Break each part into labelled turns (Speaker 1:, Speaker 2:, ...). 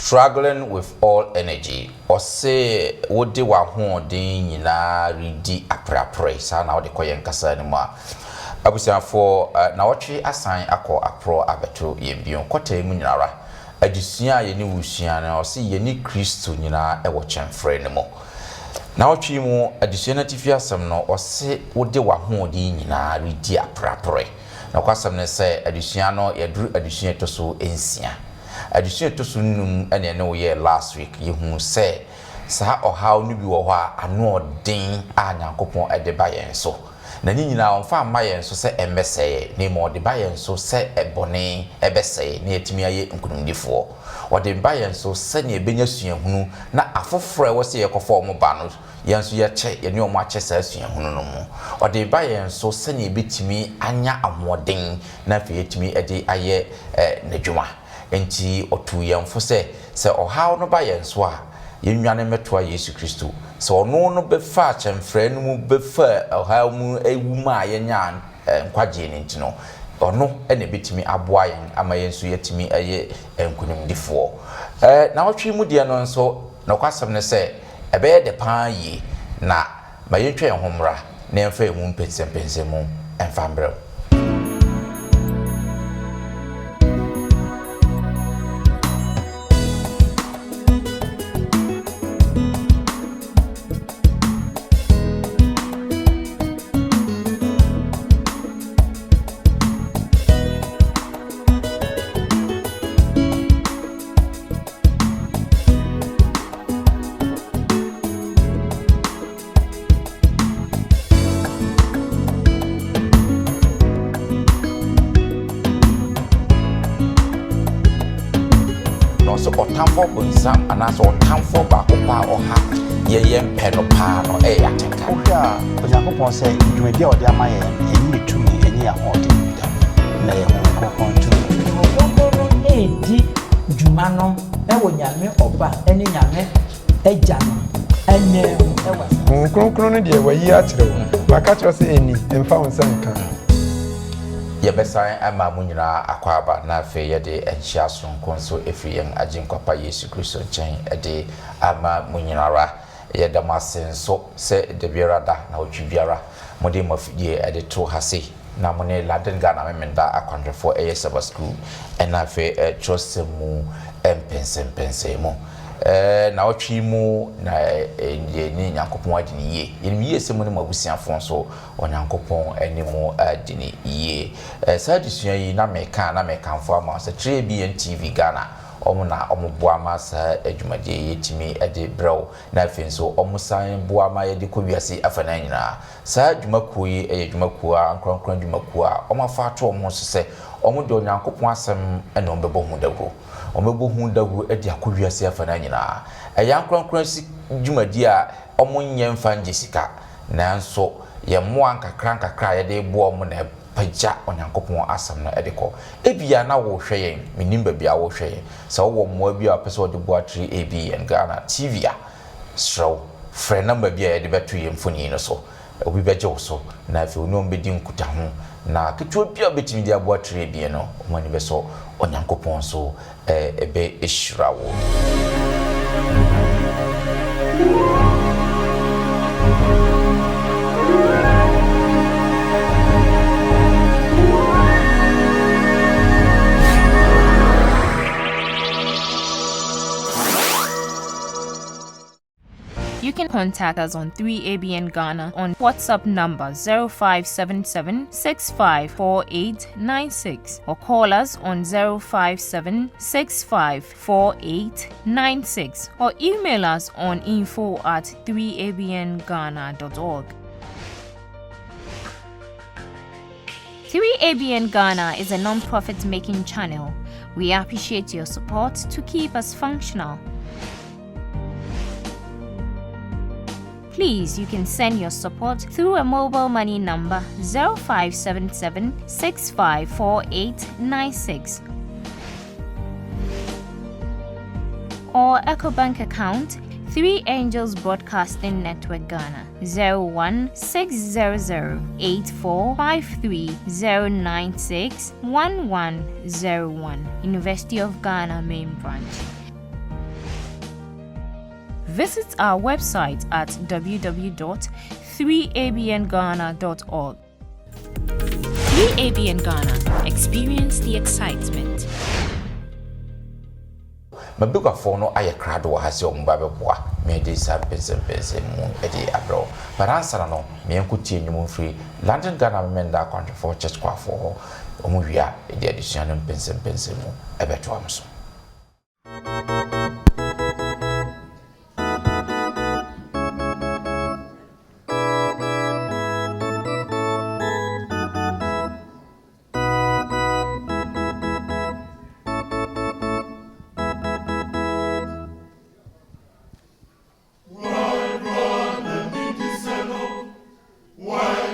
Speaker 1: struggling with all energy. Or say, what they were holding in a ready a prayer, son, now the Koyan Casa anymore. I was for now, assign a call a pro abeto yembion, Cote Munara. Adusua ye ni wusua na o se ye ni Kristo nyina e wo kyemfre ne mo na o twi mu adusua na tifi asem no o se wo de wa ho odi nyina redi aprapre na kwasem ne se adusua no ye duru adusua to so ensia adusua to so num ene ne wo ye last week ye hu se sa o haw no bi wo ho a ano odin a Nyankopon e de ba yen so na ni nyina on fa ma yen so se embese ne mo de ba yen so se ebone ebese ne etimi aye nkunumdifo o de ba yen so se ne ebenya suahunu na afoforo e wo se yekofo mo ba no yen so ye che ye ne o mo ache sa suahunu no mo o de ba yen so se ne ebetimi anya amoden na fe etimi ede aye nedwuma enti otu yen fo se o haw no ba yen so a yenwane metoa Yesu Kristo so no befa chemfre no mu befa ha mu ewu ma yenya nkwaje ne ntino ono ene betimi aboa yen ama yensu yetimi eye enkunimdifo na otwe mu de no nso na kwasem ne se ebe de pan yi na ma yentwe homra na emfa emu mpensem mu emfa mbrɛ. So otamfo bunzam anaso otamfo ba kopa oha ye mpeno pa no e yatenka ohwa Onyankopon se dwumadi a ode amaye enyi tumi enyi ahode na ye Onyankopon tumi
Speaker 2: Onyankopon edi dwuma no e wo nyame oba eni nyame eja no ene e wasa
Speaker 3: kronkron no de wayi akyere wo waka kyerɛ se eni emfa wo nsanka
Speaker 1: yebesan ama munyina akwaba na afi yede enhia sonko so efiyen aginkwapa Yesu Kristo nchen ede ama munyinara yeda masenso se de biara na otwibiara mode mafidie ede to hase na mone laden Ghana memenda akwandrefo Sabbath school ena afi trosemu empensempensemu na otwi mu na ni Nyankopon adini ye yenimiye semu ne mabusiafo so Onyankopon animu adini ye sa disua yi na meka mfo ama sa TVN TV Ghana omuna omuboa ma sa adwumade yetimi ede brew na afenso omusan boa ma ye de kowiase afana nyina sa adwumakuo yi adwumakuo ankronkron adwumakuo omafa to omo so se omo de Onyankopon asem ene ombebo hu dago omebo hu dagu edi akowiase afana nyina eyankronkron si dwumadi a omo nyemfa ngisika nanso ye moa nkakra ye de bo omo na pagya Onyankopon asem no edeko ebia na wo hwe yen menim bia wo hwe yen so wo mo bia pese wo de bo atri ABN Ghana TV a strow frɛ number bia ye de beto ye mfoni no so obi beje wo so na afi oni ombedi nkuta ho na ketu bia betimi dia bo atri ABN no omani be so Onyankopon so ebe eshirawo.
Speaker 4: You can contact us on 3ABN Ghana on WhatsApp number 0577-654896 or call us on 057-654896 or email us on info@3abnghana.org. 3ABN Ghana is a non-profit making channel. We appreciate your support to keep us functional. Please, you can send your support through a mobile money number 0577-654896 or EcoBank account 3 Angels Broadcasting Network Ghana 016008453096101 University of Ghana Main Branch. Visit our website at www.3abnghana.org. 3ABN Ghana. Experience the excitement.
Speaker 1: Mabuka fono aye krado hase omba beboa me de sa pese mu edi abro paransara no me enkuti enyum free London Ghana memenda country for church kwafo omu wia edi addition pese mu ebeto amso.
Speaker 5: Why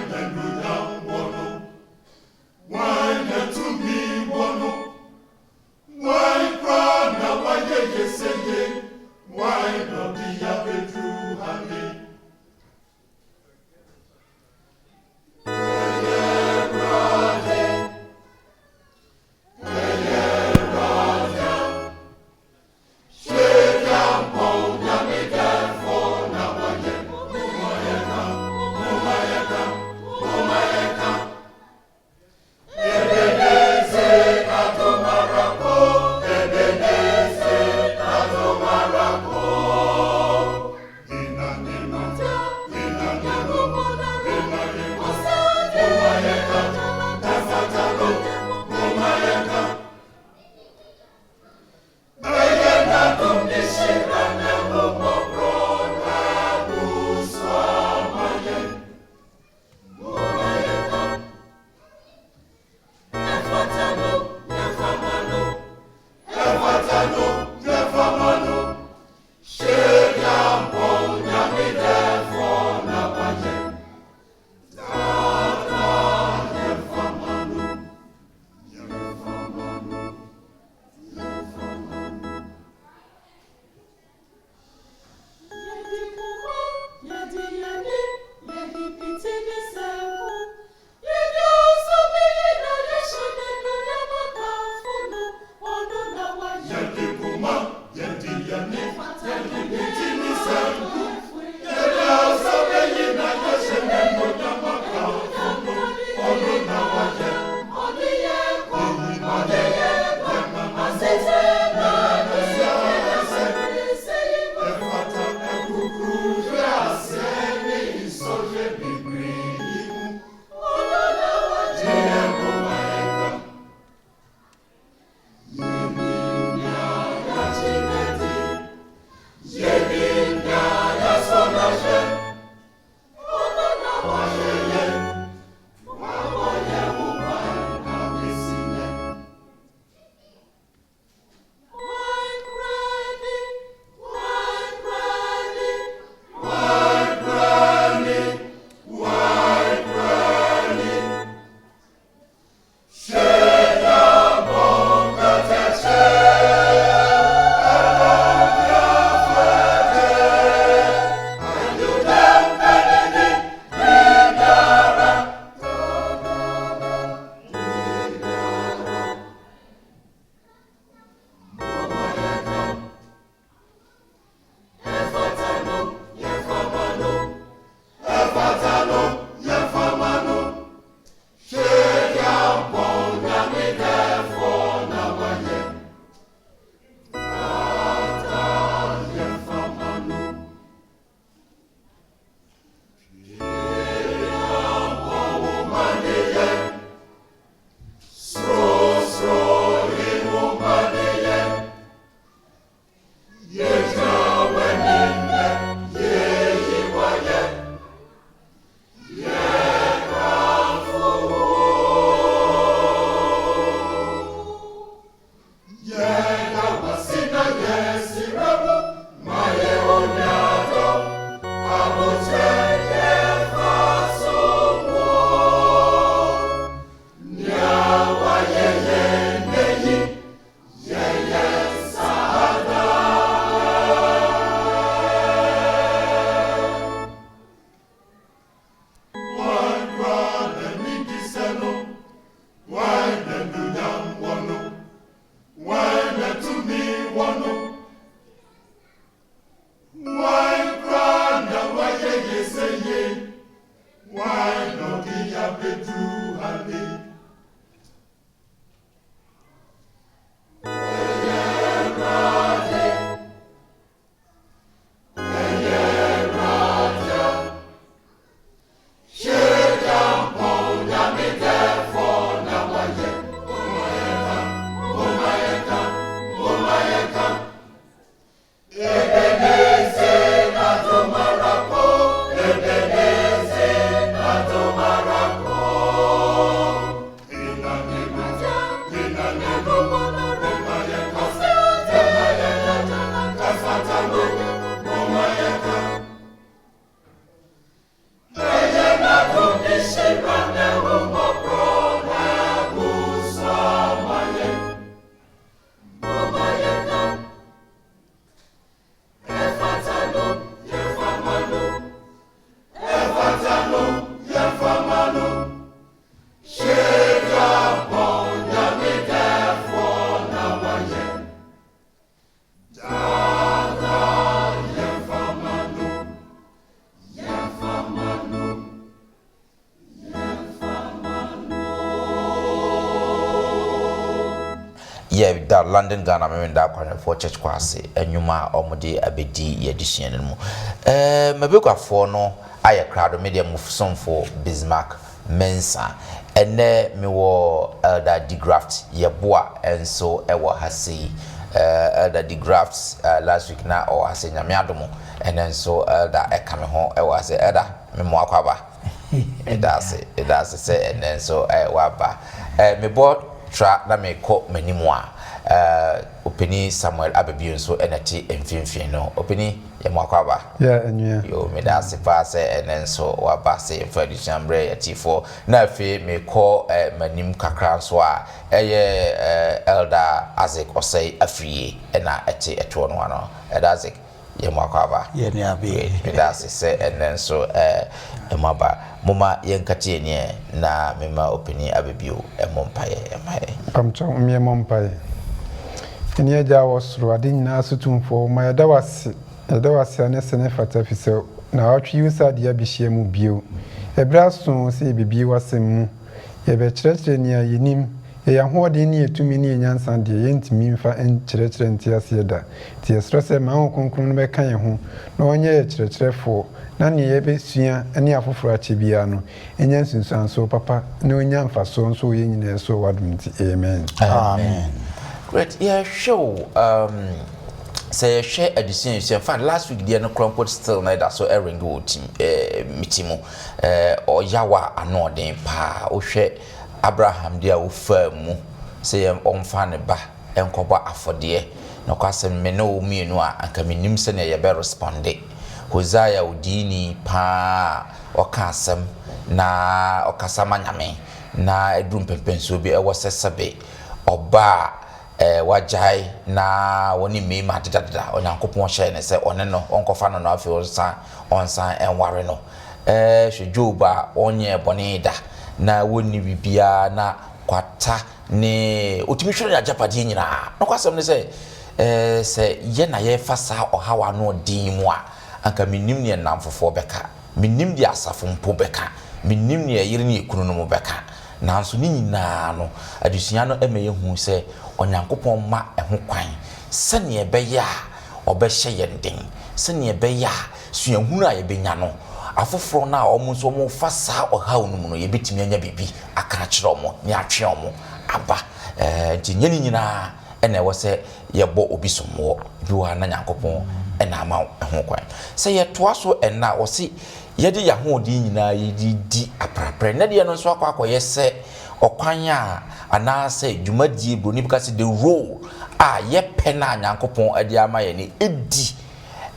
Speaker 1: yeah that London Ghana me that kwan for church kwase enwuma omode abedi ye dihyen no mu mabekafo no aye crowd media move some for Bismarck Mensa ene me wo elder Degraft ye boa enso ewo hase elder Degraft last week na o hase nyame adomo ene nso elder ekame ho ewo hase elder me mo akwaba it does say and then so waba me board tra na me ko manimu a opini Samuel Abebio so enati emfimfin no opini ye mwakwaba
Speaker 3: enua
Speaker 1: yo me da se pa se and then so waba se for the chambre yati for na fe me ko manim kakra so a elder Isaac Osei Afriye na eti eto no ano elder Isaac ye mwakwaba
Speaker 2: ye ne abi
Speaker 1: me da se say and then so emaba mama yenkati ne na mema opini Abebio emompaye emaye
Speaker 3: pamcho me mompaye eni aja wosro ade nyina sotumfo ma yada wase ane sene fata fise na atwi usa dia bihie mu bio ebra so se bibi wasem mu ye be kyerɛkyerɛ ni ayenim ye ahode ni etumi ni nyansa de ye ntimi mfa enkyerɛkyerɛ ntiase da ti esro se ma honkonkron no be kan ye ho na onye ye kyerɛkyerɛfo na ne ye be sua ane afoforo achebia no enya nsunsuanso papa na onya mfaso nso ye nyina so wadum ti amen
Speaker 1: great yeah show say share edition in fact last week there no crumpet still na that so ering go team mitimu o yawa anoden pa o hwe Abraham dia wo famu say on fa ne ba enkoba afode no kwasem me no mienu a anka menim se ne ye be responde Hosea odini pa okasem na okasama nyame na edrum pempenso bi ewo sesebe oba wajai na woni me ma dada onyankopon hye ne se one no onkofa no na afi onsan enware no hwejoba onye bone da na woni bibia na kwata ne otimi hwere ya japade nyina no kwasem ne se ye na ye fasa ohawa no din mu a anka minim ne namfofo beka minim di asafo mpo beka minim ne yire ne ekunu no mo beka nanso ni nyina no adusua no emeye hu se onyankopon ma eho kwan se ne ebeya obehye yenden se ne ebeya suahunu a yebenya no afoforo na omo so mo fasa ohaw no mu no yebetimi anya bibi aka kire omo ne atwe omo aba nyeni nyina ene wo se yebo obi somo biwa na nyankopon ena ma eho kwan se yetoa so ena wo se yede ya ho odi nyina yedi aprapre na de no so akwa se okwan a anase dwumadie broni because the role a ye pena nyankopon ade ama ye ne edi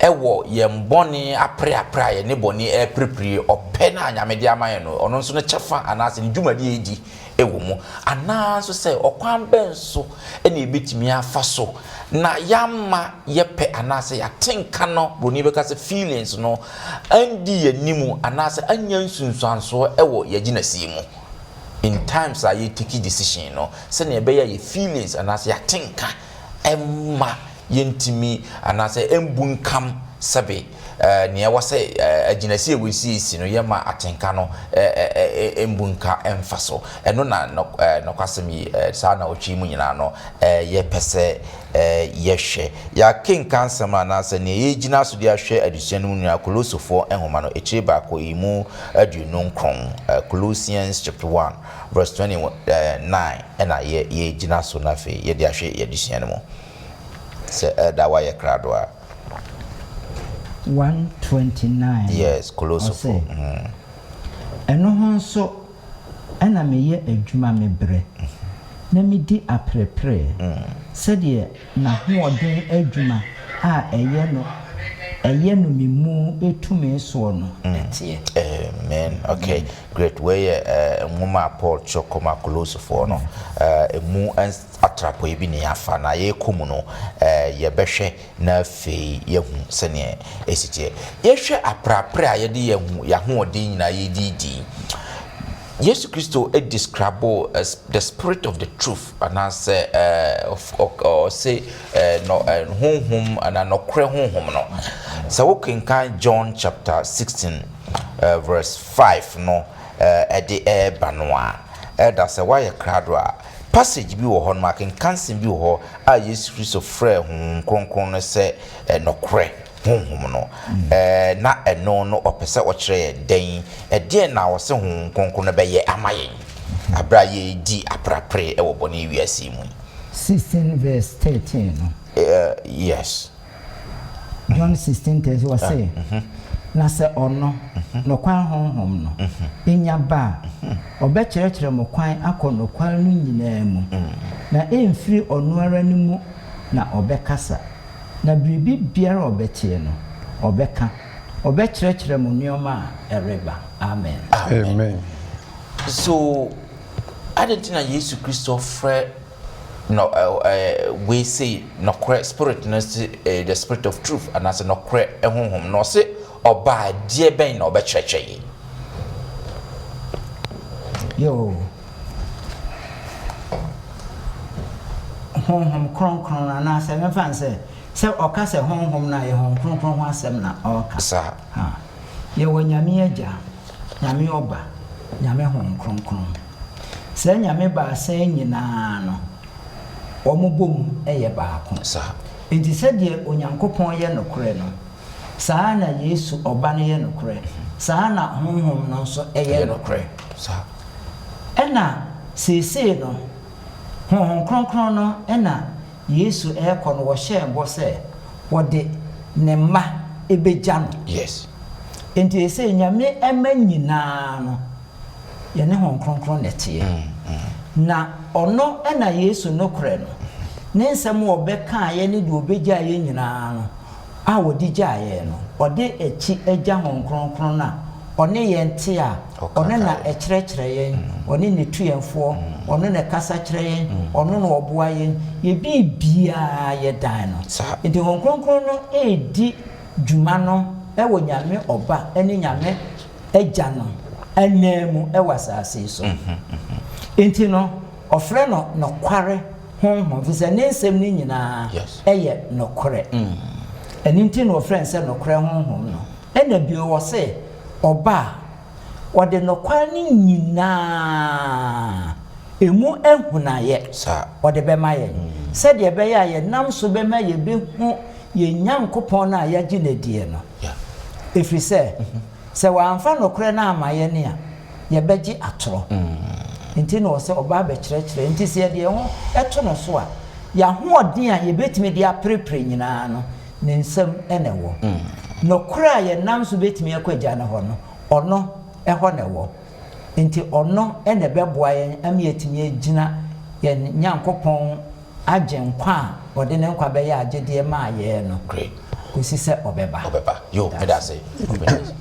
Speaker 1: ewo ye mboni apra ye ne boni prepare opena nyamede ama ye no ono nso ne chefa anase ne dwumadie edi ewo mu anaso se okwan benso ene ebetimi afa so na yamma yepe anase ya tenka no broni because feelings no andi yanimu anase anya nsunsuanso ewo yaginasie mu in times are you take decision no se ne be ya feelings anase ya tenka emma yentimi anase embunkam sabe ne wase aginasi ewesi no yema atenka no embunka emfaso eno na no kwasemi sa na otwi mu nyina no ye pese yehwe ya king cancer na se ne yegina so dia hwe adusuan mu nua kolosofo ehoma no echi ba ko imu adunon kron Colossians chapter 1 verse 29 ena ye gina so na fe ye dia hwe ye adusuan mu se da wa ye kradwa
Speaker 2: 129
Speaker 1: yes kolosofo
Speaker 2: eno ho so ana meye adwuma mebre na medi aprepre sede na hoɔden adwuma a ɛyɛ no mimu etume so no etie
Speaker 1: amen okay great way ngoma Paul chokoma kolosofo no emu atrapo ebi ne afa na ye komu no ye behwe na fe yehu sene esitie ye hwe aprapre a ye de yehu ya hoɔden nyina ye didi Jesus Christo describe as the spirit of the truth and I say or say no honhom and no kre honhom no so we can John chapter 16 verse 5 no at the banoa that's why a kradwa passage bi wo ho no aken kansen bi wo ho a Yesu Kristo frɛ honhom kronkron no sɛ nokore honhom no na eno no opese wo kyerɛ den de na wo se honhom kronkron no bɛyɛ amayen abra ye di aprapre wo bɔne wiase mu
Speaker 2: 16 verse 13 no
Speaker 1: yes
Speaker 2: John 16:13 was say na se ono no kwan honhom no enya ba obekyerɛkyerɛ mo kwan akɔ no kwan no nyinaa mu na emfiri ono ara ni mu na obekasa na biribi biara obetie no obeka obekyerɛkyerɛ mo nneɔma a ɛreba amen
Speaker 3: amen
Speaker 1: so adentina Yesu Kristo frɛ no we say no correct spirit no the spirit of truth and as no correct honhom no say oba die ben na obekyerɛkyerɛ
Speaker 2: yo honhom kronkron na se me fan se oka se honhom na ye honhom kronkron ho asem na oka
Speaker 1: sa
Speaker 2: ha ye wonyame agya nyame oba nyame honhom kronkron se nyame ba se nyina no omubom eye baako
Speaker 1: sa
Speaker 2: enti se de onyankopon ye nokore no saa na Yesu oba no ye nokore saa na honhom no so eye nokore
Speaker 1: sa
Speaker 2: ena sese no honhom kronkron no ena Yesu ekɔ no wo hye bo se wode ne ma ebegya no
Speaker 1: yes
Speaker 2: enti ese nyame ema nyina no ye ne honhom kronkron netie na ono ena Yesu nokore no ne nsɛm wo bɛka ye ne de obegya ye nyina no a wodi gya ye no ode echi agya honhom kronkron na one ye nte a one na ekyerɛkyerɛ ye one ne tuyenfo one ne kasa kyerɛ ye one no oboa ye ye bibia ye dan no enti honhom kronkron no edi dwuma no ɛwɔ nyame oba ɛne nyame agya no anemu ɛwɔ asase so enti no ofre no nokware honhom fi se ne nsɛm ni nyina ɛyɛ nokore ɛni nti no ofre nse nokore honhom no ɛna bi wo se oba wode nokware ni nyina emu ehunaye wode bema ye se de be ya ye nam so bema ye be hu ye nyankopon na ya gi na die no efri se wa amfa nokore na amaye ne a ye begi atoro nti no se oba be kyerɛkyerɛ nti se de ho ɛto no so a ya ho odin a ye betimi de aprepre nyina no ne nsɛm ɛnewo nokore a ye nam so betimi akɔgya ne ho no ono ɛhɔ newo nti ono ene bɛboa ye am yetimi agina ye nyankopon agenkwa a ode ne nkwa bɛyɛ agede ma ye no kusi se obeba
Speaker 1: yo medase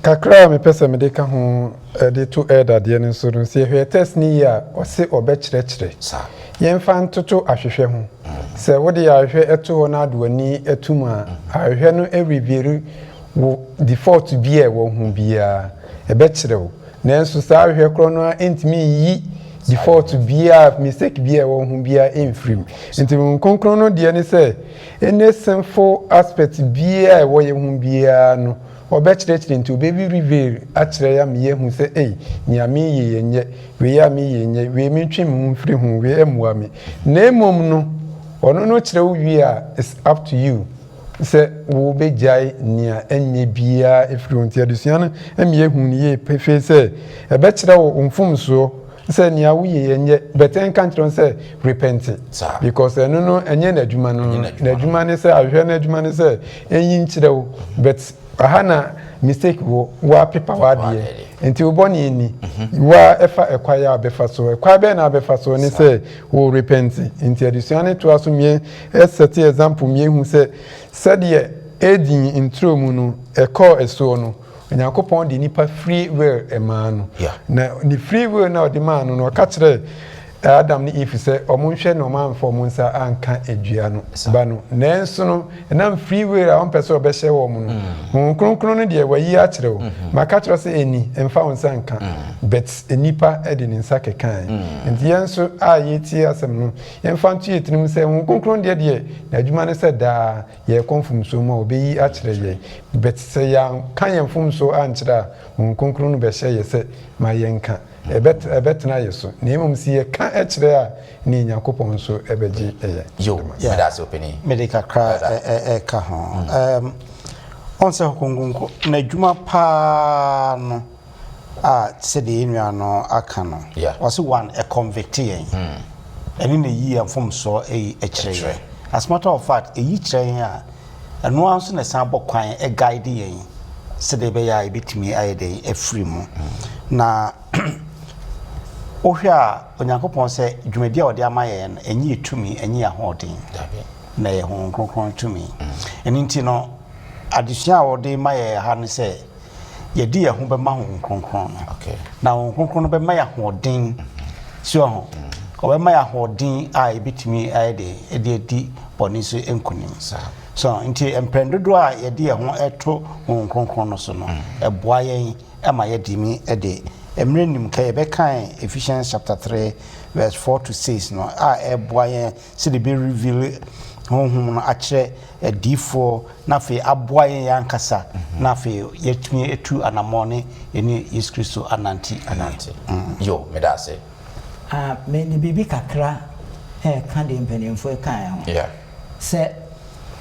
Speaker 3: kakra me pese me de ka ho de to elder de ne so no se hwe test ni ya o se obekyerɛkyerɛ
Speaker 1: sa
Speaker 3: ye mfa ntoto ahwehwɛ ho se wo de ahwehwɛ eto ho na adwani etum a ahwehwɛ no every wo default bi e wo hu bia ebekyerɛ wo nanso sa ahwehwɛ kro no entimi yi default bia mistake bia wo hu bia enfrim enti konkron no de ne se any sinful aspect bia wo ye hu bia no obekyerɛkyerɛ nti obebi reveal akyerɛ ya me ye hu se nyame ye yenye we ya me yenye we mentwe me mfiri hu we emua me na emom no ono no kyerɛ wo wi a is up to you se wo bejai nia enye bia efiri onti adusua no emie hu ne ye pefe se ebekyerɛ wo mfumso se nia wo ye yenye beten kan kyerɛ se repent because eno no enye na adwuma no na adwuma ne se ahwɛ na adwuma ne se enyi nkyerɛ wo but ahana mistake wo wa paper wa de enti wo boni ni wa efa ekwaya abefa so ekwa be na abefa so ni se wo repent enti adusua ne to aso mie set example mie hu se de edin intro mu no ekọ eso no Nyankopon di nipa free will emano na ni free will na odi man no ka kire Adam ni Eve se omunhwe no man for munsa anka edua no ba no nanso no na free will a on person obehye wo mu no kronkron no de wayi a kire wo maka kire se eni emfa wonsa anka but enipa edi ni nsa kekan enti yenso a yeti asem no emfa ntu yetinim se kronkron de na adwuma ne se da ye konfum so ma obeyi a kire ye but se ya kan yemfum so ankira kronkron no behye ye se ma yenka ebetena yeso na emom si ye ka ekire a ni Nyankopon so ebeji
Speaker 1: yo that's opinion
Speaker 5: medical cry ka ho onse hokungunko na adwuma pa no se de enua no aka no was one a convict yen eni na yi amfom so ekire as matter of fact eyi kire yen a eno anso na san bokwan guide yen se de be ya ebitimi ayede afri mu na ohwa Onyankopon se dwumadi a ode amaye no enyi etumi enyi ahoden na ye ho kronkron tumi eni nti no adesua a ode maye ha ne se ye di ye ho be ma ho kronkron na ho kronkron be ma ya hoden so ho ko be ma ya hoden a ebitimi ayede edi boni so enkunim so nti emprendodo a ye di ye ho eto ho kronkron no so no eboa yen e ma ye di mi ede emrenim ka ye be kan Ephesians chapter 3 verse 4 to 6 no eboa yen se de be reveal honhom no akire edifo na fe aboa yen yankasa na fe yetumi etu anamone eni Yesu Kristo ananti
Speaker 1: yo medase
Speaker 2: me ni bibi kakra kan de mpanimfo kan ho se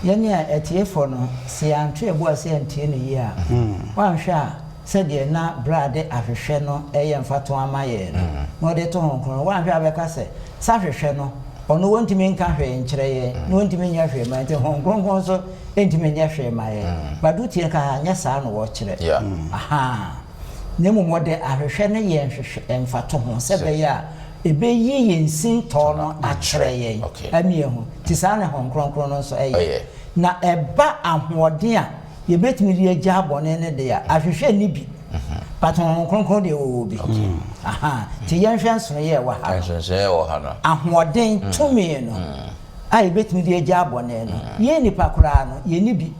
Speaker 2: yenya etiefo no se anto eboa se antie ne yi a wanhwe a se de na brade ahwehwe no mfato amaye no de to honkron wanhwe abeka se sa hwehwe no ono wontimi nka hwe nkyere ye no wontimi nya hwe ma nti honkron so entimi nya hwe ma ye badutie ka nya saa no wo kyere aha nemu mode ahwehwe ne ye hwehwe mfato ho se be ya ebe yi yensin to no akyere ye amie ho ti saa ne honkron no so eye na eba ahoɔden a ye betimi ri agya abone ne de ya ahwehwe ni bi paton honkron de wo bi aha ti yenhwe nso ye wa ha
Speaker 1: nso ye wo ha no
Speaker 2: ahoɔden tumi no a ye betimi ri agya abone no ye nipa kura no ye ni bi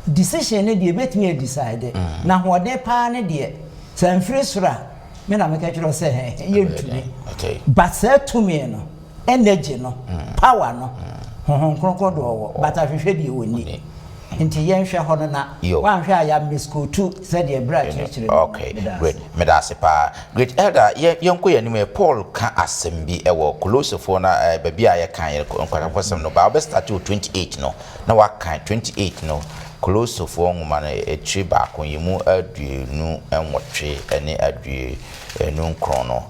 Speaker 2: decision ne de betimi decide na ahoɔden pa ne de sanfiri sura me na me ka kyerɛ sɛ ye ntumi but say tumi no energy no power no honkron do wo but ahwehwe de woni nti yenhwe ho no na wanhwe a ya misko tu said the bra chire
Speaker 1: okay great medase pa great elder yenko yanim Paul ka assembi ewo Colosopho na baby a ye kan ye nkwakwasem no ba start 28 no na wa kan 28 no Colosopho nguma na etri ba kon yemu aduenu enwotwe ene aduenu nkron no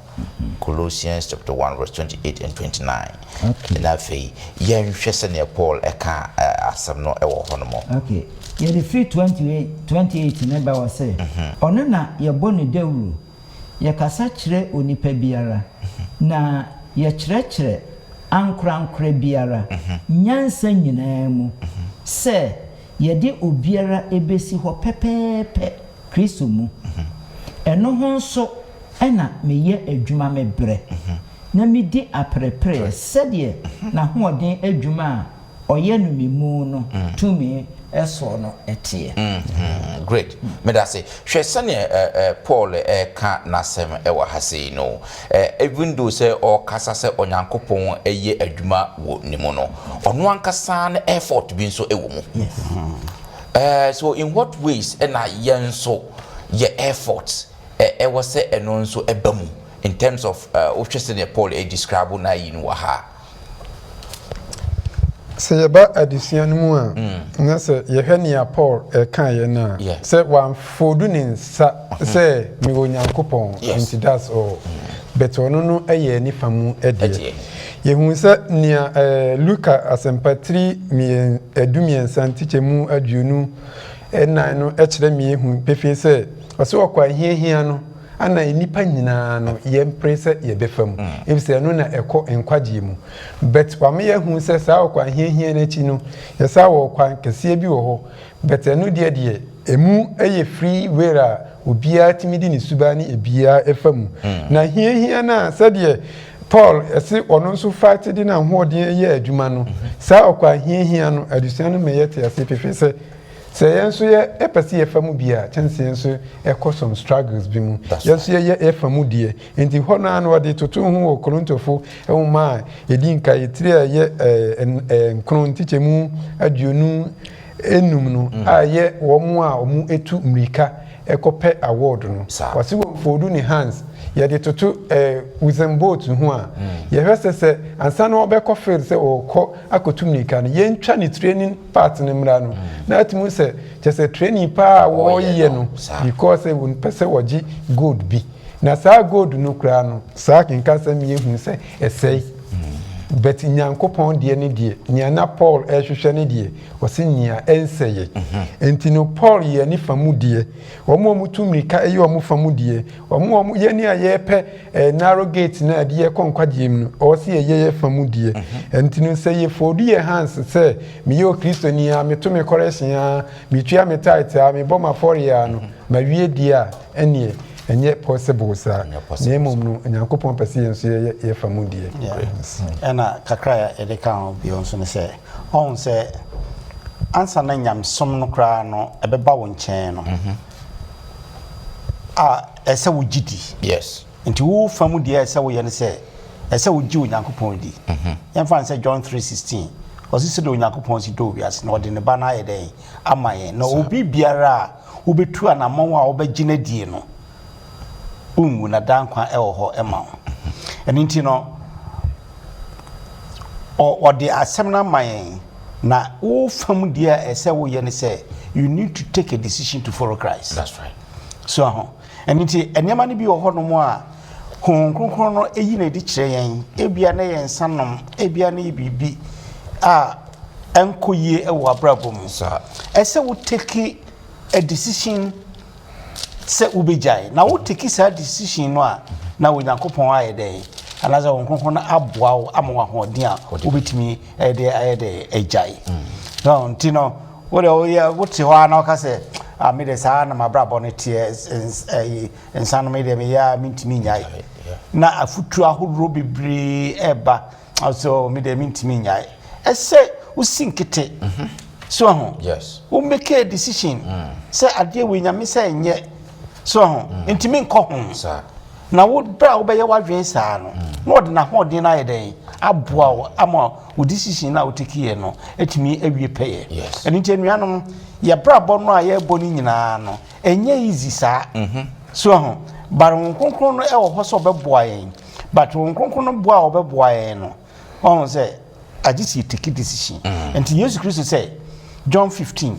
Speaker 1: Colossians chapter 1 verse 28 and 29 na fe yenhwe se ne Paul eka asem no ewo ho no mo
Speaker 2: okay ye the free 28 na ba wa say ono na ye boni dawuru ye kasa kire onipa biara na ye kire ankra biara nyansa nyinaa mu se ye de obiara ebesi ho pepepe Kristo mu eno ho so ena meye adwuma mebre na medi aprepre sede na hoɔden adwuma a ɔyɛ no memu no tumi eso no etie
Speaker 1: great medase hwɛ sane Paul ka nasem ewa hase no even though say o kasa sɛ Onyankopɔn ɛyɛ adwuma wo nimu no ɔno ankasa na effort bi nso ɛwɔ mu so in what ways na yenso ye effort was say eno nso ebamu in terms of officially Paul describe na yin wa ha
Speaker 3: se yeba adesua no mu a na se ye hwenia Paul kan ye na se wan fodu ni nsa se me Onyankopɔn nti that's all but ono no eye ni famu ede ye hu se nia Luka asempatri mi edumiensa ntiche mu aduonu enan no ekire mi hu pefe se ose okwa hiehia no ana nipa nyina no ye mprese ye befam ebise no na ekọ enkwagye mu but wa me ye hu se sa okwa hiehia na chi no ye sa wo kwa kese bi wo ho but eno de emu eye free wera obia timidi ni suba ni ebia efam na hiehia na se de Paul esi ono nso fight di na hoɔden ye adwuma no sa okwa hiehia no adusua no me ye te ase pefe se yenso ye epese ye famu bia chance yenso some struggles bi mu yenso ye famu die enti hono an wode toto hu wo Korontofo ma edinka yetire ye nkron tichemu aduonu enum no aye wo mu a omu etu mrika ekope award no wase wo fodu ni hands ye de toto Usain Bolt ho a ye hwese se ansa na obekọ field se okọ akotumnika no ye ntwa ni training part ne mra no na atimu se se training pa wo ye no because won pese woji gold bi na saa gold no kra no saa kinka se mi ehun se esei but nyankopon de ne de nya na Paul ehwehwe ne de o se nya enseye enti no Paul ye ni famudie omo mutumrika eyi omo famudie omo ye ni aye pe narrow gate na de ye konkwadie mu o se ye famudie enti no se ye fodu ye hands se mi yo kristoni a me to me correction a mi tua me tight a me boma for ya no ma wie dia enie enye possible sa na emom no nyankopon pese yenso ye famudie
Speaker 5: ena kakra ya edeka bi onso ne se on se ansa na nyamsom no kra no ebeba wo nchen no ese wo gidi
Speaker 1: yes
Speaker 5: nti wo famudie ese wo ye ne se ese wo gi onyankopon di yemfa se John 3:16 osi se do onyankopon si do wiase na ode ne ba na ye den amaye na obi biara obetu anamon a obegina die no ungu na dankwa ewo ho ema eni nti no o de asem na mayen na wo fam dia ese wo ye ne say you need to take a decision to follow Christ.
Speaker 1: That's right.
Speaker 5: So eni nti enema ne bi wo ho no mo a konkron no eyi na di kire yen ebia na yen sanom ebia na bibi a enkoyie ewo abrabom
Speaker 1: sa
Speaker 5: ese wo take a decision se ubejai na wo take sa decision no a na wo Nyankopon aye den anaza wo kronkron na aboa wo amawa hoden a obetimi de ejai no ntino wo de wo ya wo te ho na ka se me de sa na mabrabo ne tie ensano me de me ya mintimi nyai na afutu ahoro bebre eba also me de mintimi nyai ese wo sinkete so ho
Speaker 1: yes
Speaker 5: wo make a decision say ade we nyame say enye so ho intimi nko ho
Speaker 1: sa
Speaker 5: na wo bra wo be ye wadwen saa no na ode na hodin na yeden aboa wo ama wo decision na wo take ye no etimi awie peye
Speaker 1: yes
Speaker 5: eni nti nuanom ye bra bo no a ye bo ni nyina no enye easy saa so ho baron konkron no e wo so beboa yen but won konkron no boa wo beboa yen no won say agisi take decision enti Jesus Christ say John 15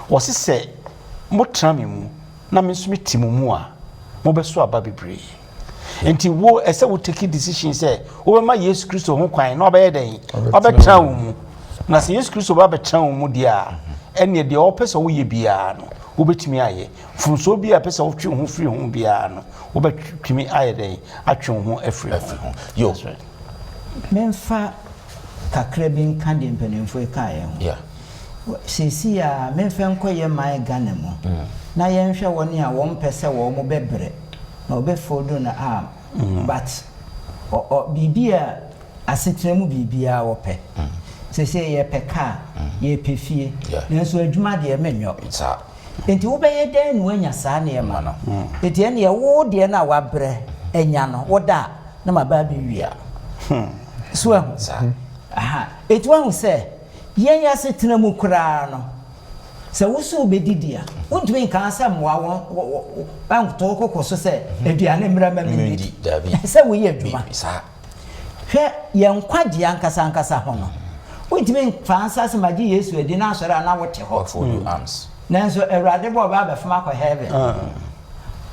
Speaker 5: was say mo trame mu na me so metimu mu a mo beso aba bebre enti wo ese wo take decision say wo be ma Jesus Christ ho kwan na obaye den obetra wo mu na se Jesus Christ obetra wo mu dia ene de o pese wo ye bia no wo betimi aye funso bia pese wo twe ho firi ho bia no wo betimi aye den atwe ho afiri ho
Speaker 1: yo
Speaker 2: memfa kakra bi nka de mpanimfo ekae ho
Speaker 1: yeah
Speaker 2: sisi ya memfa nkoye mai Ghana mu na yenhwe woni a won pese wo mo bebre na obefodo na but bibia asetremu bibia wo pe sese ye peka ye pefie nanso adwuma de menyo
Speaker 1: sa
Speaker 2: enti wo be ye den no anya saa ne ma no enti ene ye wo de na wabre enya no wo da na maba bi wia so
Speaker 1: sa
Speaker 2: eti wo se yen ya setremu kura no se wusu obedidia untumi nka asem wa won bank to kokoso se aduane mra ma mindi se wo ye adwuma
Speaker 1: sa
Speaker 2: hwe ye nkwaje ankasa ho no untumi fa ansa se magi Yesu edi na asore na wote ho
Speaker 1: for you arms
Speaker 2: nanso Awurade bo ba befama ko heaven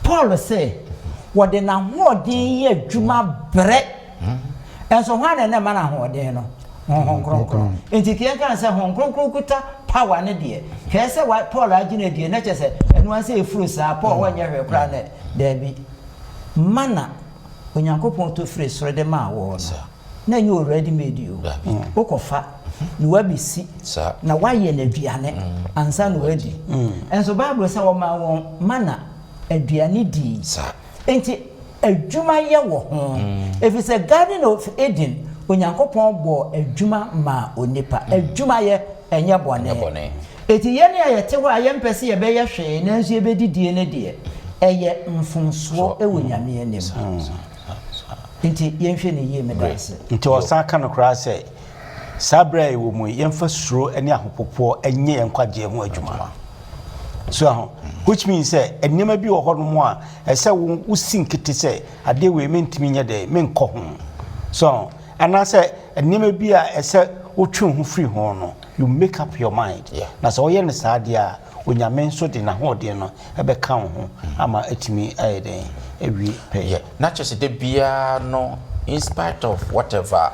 Speaker 2: Paul say wo de na hoden ye adwuma bre enso hwane na ma na hoden no honkronkron enti kian kan se honkronkron kuta power ne de kese wa Paul agina de na chese enu an se efuru sa Paul wanye hwe kra ne da bi mana onyankopon to free soro de ma wo na nyu already made you okofa ni wabisi na waye na aduane ansa no wadi enso Bible say wo ma won mana aduane di enti adwuma ye wo ho if it's a garden of Eden onyankopon bo adwuma ma onipa adwuma ye enye bone eti ye ne ayete ho ayempese ye be ye hwe nanso ye bedidie ne de eye mfunso ewo nyame anem enti ye hwe ne ye medase
Speaker 5: nti osaka no kra se sabra ewo mu ye mfa suro ene ahopopo enye enkwagye ho adwuma so which means say enema bi wo ho no mo a ese wo sinkete say ade we mentimi nya de menkɔ ho so anase enema bi a ese wo twe ho free ho no you make up your mind na so ye ne saade a onyame nso de na ho de no ebe ka ho ama etimi ayede ewi pe
Speaker 1: na just de bia no in spite of whatever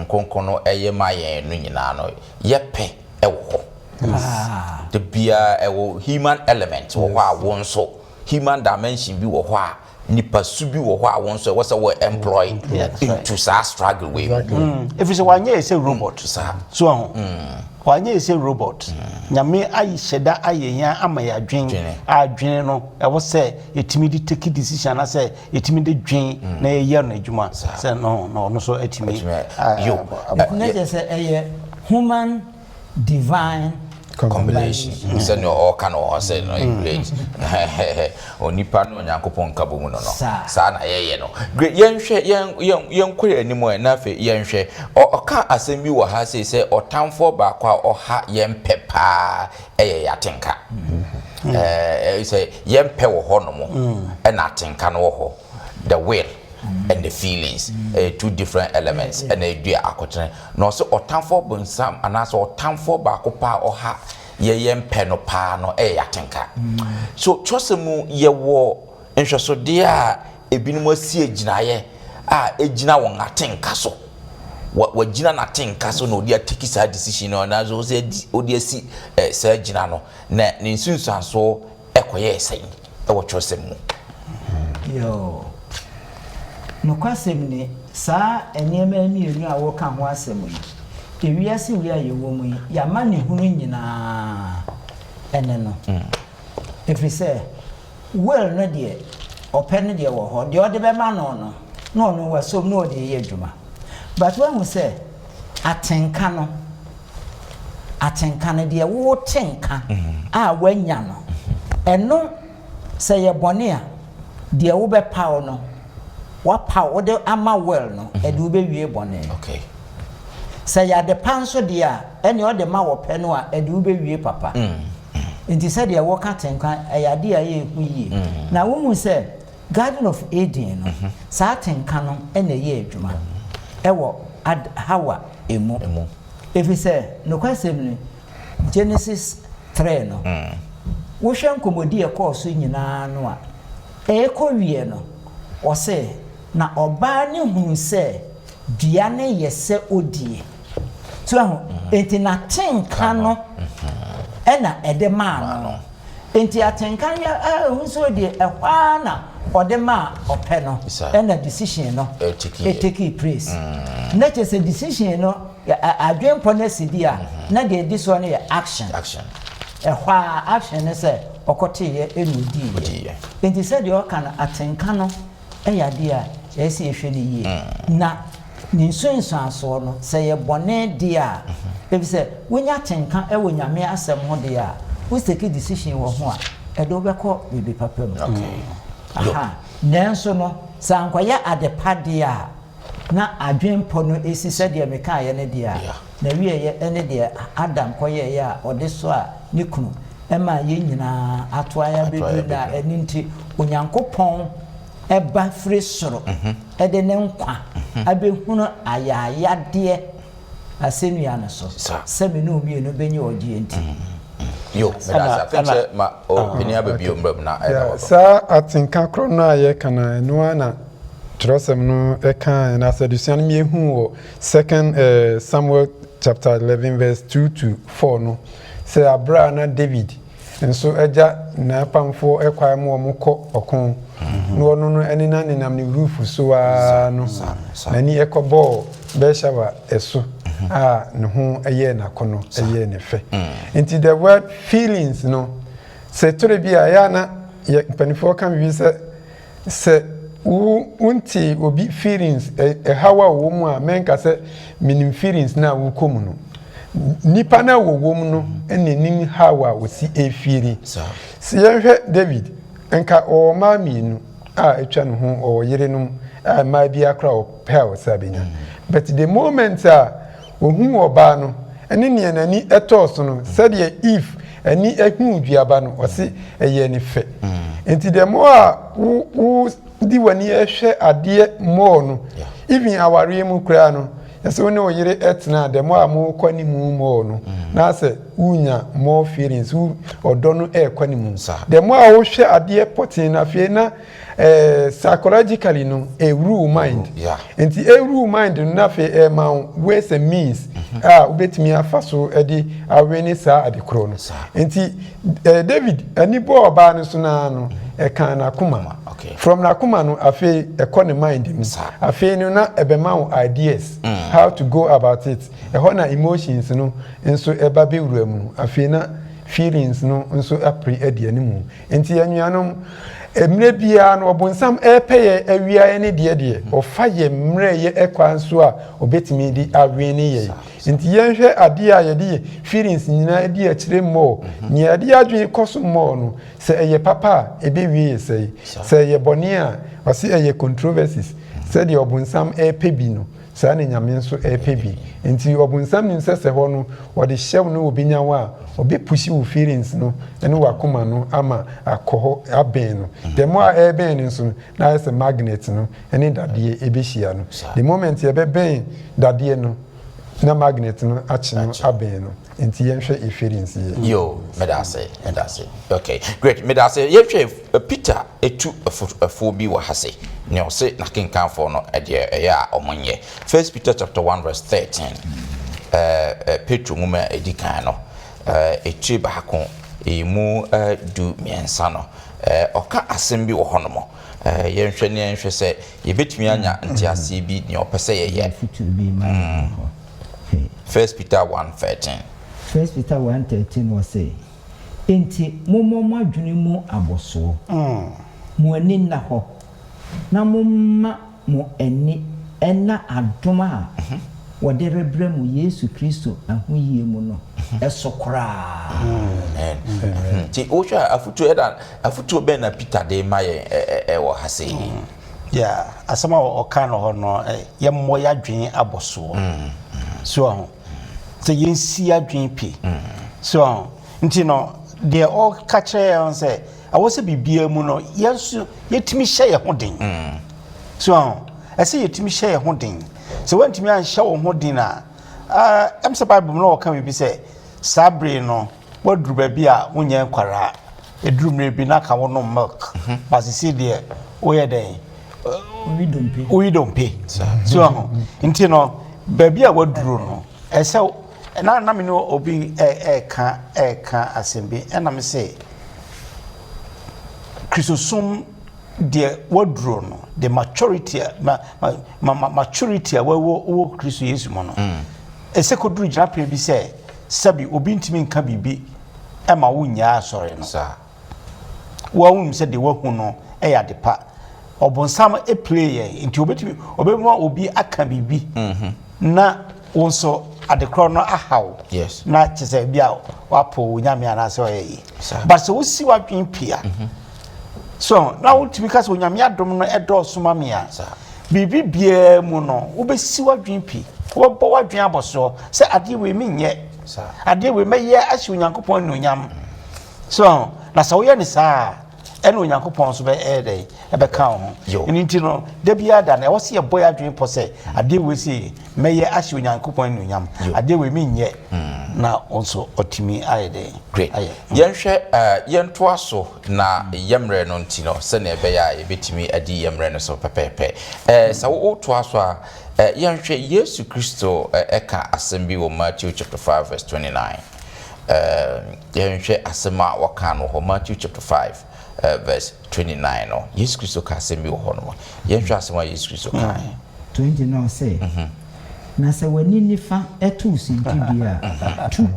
Speaker 1: konkono eye maye no nyina no ye pe ewo the bia ewo human element wo ho a won so human dimension bi wo ho a nipa su bi wo ho a won so was we employ into sa struggle we
Speaker 5: if you wanye say robot so wanye say robot nyame ayi sheda ayeyan ama ya adwen no ewo say etimi di take decision na say etimi de dwen na ye na adwuma say no so etimi
Speaker 2: yo na say human divine
Speaker 1: combination say no all can all say no great onipa no nyankopon kabo mu no sa na ye no great yen kwere animo na fe yen hwe oka asem bi wo ha say otamfo ba kwa oha yen pepa yatenka say yen pe wo ho no mo na atenka no ho the will and the feelings two different elements and they do akotre no so otamfo bonsam anaso otamfo ba ko pa oha ye mpeno pa no yatenka so twosemu ye wo nhwesode a ebinum asi aginaye a egina won atenka so wa gina na atenka so no dia take sa decision no na so say odi asi sa agina no na ne nsunsuanso ekoye esan e wo twosemu
Speaker 2: yo no kwasem ni sa enema amienu a wo ka ho asem yi ewiase wi aye wo mu ya ma ne hunu nyina ene no efri se well no de open de wo ho de ode be ma no wa so no de ye adwuma but when we say atenka no de wo tenka a wanya no eno se ye bone a de wo be paw no wapa wode ama well no edu be wie bone
Speaker 1: okay
Speaker 2: say ya de panso dia ene ode ma wo pe no a edu be wie papa nti say dia wo ka tenkan ayade a ye ku yie na wo mu say Garden of Eden no sa tenka no ene ye adwuma ewo Hawa emu if you say no kwasem ni Genesis 3 no wo hwe nkomodi e course nyina no a ko wie no o say na oba ne hu se dua ne yese odie so ahu enti na tenka no ena ede ma no enti atenka ya hu so odie ehwa na ode ma ope no ena decision no take place na chese decision no adwen policy dia na de di so ne action ehwa action ne se okote ye enudi enti se de o kana atenka no eyade a esi ehwe ne yie na ninsunsuanso no se ye bone dia ebi se wonya tenka ewo nyame asem ho dia wo take decision wo ho a edo beko bibi papam aha nenso no sankwaya adepa dia na adwenpo no esi se dia meka ye ne dia na wie ye ene dia Adam koye ye a ode so a ne kunu ema ye nyina atoaya bedu da eninti onyankopon eba firi soro ede ne nkwa abehunu ayayade asenua ne so semi no mi no benye ogie enti
Speaker 1: yo medasa fenche ma opinion abebio mbram na
Speaker 3: sa atinka kro no aye kana no na trosem no e kan na sedusian mi ehu wo 2 Samuel chapter 11 verse 2 to 4 no say Abraham na David nso eja na pamfo ekwai mo mukọ okon no no eni na nenam ni roof so a no na ni ekobo be shawa eso ne ho eye na kono eye ne fe into the word feelings no se tore bia ya na ye panifo kan bi se unti obi feelings hawa wo mu a menka se minim feelings na wo komu no nipa na wo mu no enenim hawa wo si efiri se yehwe David enka o mami no a etwa no ho o yerenum a ma bia kra o pel sabenya but the moment a ohun oba no ene ne nani etos no said ye if ani ehu duaba no ɔse ɛyɛ ne fɛ enti de mo a wo di wani ehwe ade mo no even aware mu kura no yɛsɛ wo ne wo yere etena de mo a mo kɔ ni mu mo no na sɛ unya more feelings ɔdɔ no ɛkɔ ni mu de mo a wo hwɛ ade potin na fie na psychologically no a rule mind enti a rule mind no na fe ma ways and means ubetimi afa so edi awene sa adekro no enti David ani bo oba no so na no e kan na kuma from na kuma no afi ekɔ ne mind mu afi no na ebema ideas how to go about it ho na emotions no nso eba be wura mu afi na feelings no nso apre edi animu enti anuanom emre bia no obonsam epeye awia ene de ofa ye mre ye ekwa nso a obetimi di awe ne ye nti yenhwe ade a ye de feelings nyina di a kire mo ni ade adwen koso mo no se eye papa ebewie se ye boni a osi eye controversies se de obonsam epebi no sa ne nyame nso epebi nti obonsam ni se ho no wo de hyew no obinya wa obi pushi wo feelings no ene wakoma no ama akoho aben no the more aben nso na as a magnet no ene dadie ebehia no the moment ye beben dadie no na magnet no achi no aben no enti yenhwe e feelings ye
Speaker 1: yo medase okay great medase yenhwe Peter etu afo bi wa hase ne ose na kenkan for no ede ya omonye First Peter chapter 1 verse 13 Petro nguma edikan no echi baako emu du miensa no oka asem bi wo honomo yenhwe ne yenhwe se yebetumi anya ntiase bi ne opese ye First Peter 1:13
Speaker 2: First Peter 1:13 was say enti momo adwene mu aboso mo ani na ho na momma mo ani ena adoma wode rebrɛ mu Yesu Kristo ahoyie mu no esokra
Speaker 1: ti osha afutu be na Peter de maye wo hase
Speaker 5: yeah asama o kan ho no ye mo ya dwen aboso so te yensi adwen pi so nti no de o ka kire on say awose bibia mu no yesu yetimi hye ye ho den so ese yetimi hye ye ho den so wantimi an hye wo ho den a am se bible no ka bi say sabre no waduru ba bi a wonye nkwara eduru mre bi na ka wo no milk basisi de wo ye den we don't pay so nti no ba bi a waduru no ese na me no obi ka asembi na me say Christosum the waduru no the maturity maturity wo Christo Yesu mo no ese koduru japa bi say sabi obi ntimi nka bibi ma wo nyaa asore no sa wo hu se de wo hu no ya de pa obonsam e play nti obetimi obemu obi aka bibi na wonso adekro no ahaw
Speaker 1: yes
Speaker 5: na chese bia wapo nyame anase oyi but so wo si wadwen pia so na wo timi ka so nyame adom no edo soma me a bibi bia mu no wo be si wadwen pi wo bo wadwen aboso se ade we mi nye ade we meye ahye onyankopon no nyam so na sa wo ye ne saa ene onyankopon so be ede ebe ka ho eni nti no da bia da na wo se ye boy adwen po se ade we si meye ahye onyankopon no nyam ade we mi nye na also otimi ayede
Speaker 1: great yenhwe yento aso na yemre no nti no se na ebe ya ebetimi adi yemre no so pepepe sa wo to aso a yenhwe Yesu Kristo eka asembi wo Matthew chapter 5 verse 29 yenhwe asema waka no ho Matthew chapter 5 verse 29 no Yesu Kristo ka asembi wo ho no yenhwe asema Yesu Kristo ka
Speaker 2: 29 say na se wani nifa etu sinti bia tu